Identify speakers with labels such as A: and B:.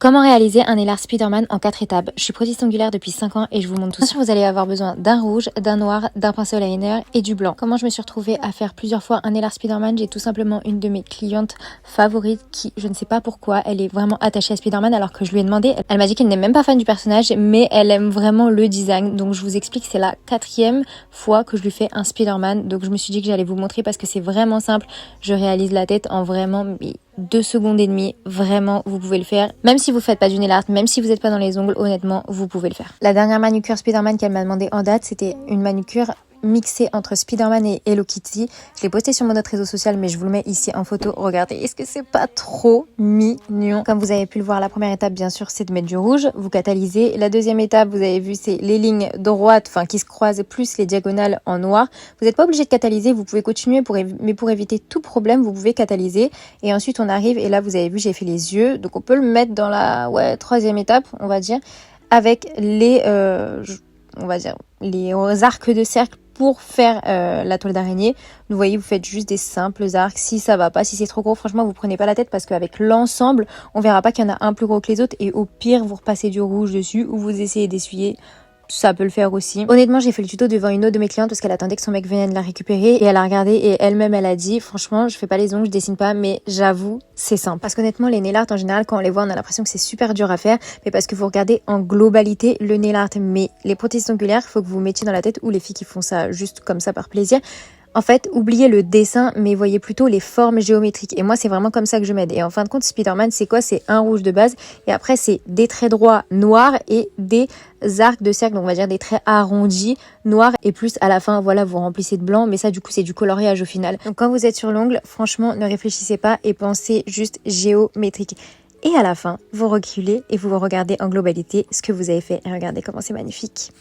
A: Comment réaliser un nail art Spiderman en 4 étapes? Je suis prothésiste ongulaire depuis 5 ans et je vous montre tout ça. Vous allez avoir besoin d'un rouge, d'un noir, d'un pinceau liner et du blanc. Comment je me suis retrouvée à faire plusieurs fois un nail art Spiderman? J'ai tout simplement une de mes clientes favorites qui, je ne sais pas pourquoi, elle est vraiment attachée à Spiderman alors que je lui ai demandé. Elle m'a dit qu'elle n'est même pas fan du personnage mais elle aime vraiment le design. Donc je vous explique, c'est la 4e fois que je lui fais un Spiderman. Donc je me suis dit que j'allais vous montrer parce que c'est vraiment simple. Je réalise la tête en vraiment 2 secondes et demie, vraiment vous pouvez le faire. Même si vous faites pas du nail art, même si vous n'êtes pas dans les ongles, honnêtement vous pouvez le faire. La dernière manucure Spiderman qu'elle m'a demandé en date, c'était une manucure mixée entre Spiderman et Hello Kitty. Je l'ai posté sur mon autre réseau social mais je vous le mets ici en photo. Regardez, est-ce que c'est pas trop mignon? Comme vous avez pu le voir, la première étape bien sûr c'est de mettre du rouge, vous catalysez. La deuxième étape, vous avez vu, c'est les lignes droites, enfin qui se croisent plus les diagonales en noir. Vous n'êtes pas obligé de catalyser, vous pouvez continuer mais pour éviter tout problème, vous pouvez catalyser. Et ensuite on arrive et là vous avez vu, j'ai fait les yeux, donc on peut le mettre dans la 3e étape, on va dire, avec les on va dire les arcs de cercle pour faire la toile d'araignée. Vous voyez, vous faites juste des simples arcs. Si ça va pas, si c'est trop gros, franchement vous prenez pas la tête parce qu'avec l'ensemble on verra pas qu'il y en a un plus gros que les autres et au pire vous repassez du rouge dessus ou vous essayez d'essuyer. Ça peut le faire aussi. Honnêtement, j'ai fait le tuto devant une autre de mes clientes parce qu'elle attendait que son mec vienne la récupérer et elle a regardé et elle-même elle a dit franchement je fais pas les ongles, je dessine pas mais j'avoue c'est simple. Parce qu'honnêtement les nail art en général quand on les voit on a l'impression que c'est super dur à faire mais parce que vous regardez en globalité le nail art. Mais les prothésistes ongulaires, faut que vous mettiez dans la tête, ou les filles qui font ça juste comme ça par plaisir, en fait, oubliez le dessin, mais voyez plutôt les formes géométriques. Et moi, c'est vraiment comme ça que je m'aide. Et en fin de compte, Spiderman, c'est quoi? C'est un rouge de base. Et après, c'est des traits droits noirs et des arcs de cercle. Donc, on va dire des traits arrondis, noirs. Et plus, à la fin, voilà, vous remplissez de blanc. Mais ça, du coup, c'est du coloriage au final. Donc, quand vous êtes sur l'ongle, franchement, ne réfléchissez pas et pensez juste géométrique. Et à la fin, vous reculez et vous regardez en globalité ce que vous avez fait. Et regardez comment c'est magnifique.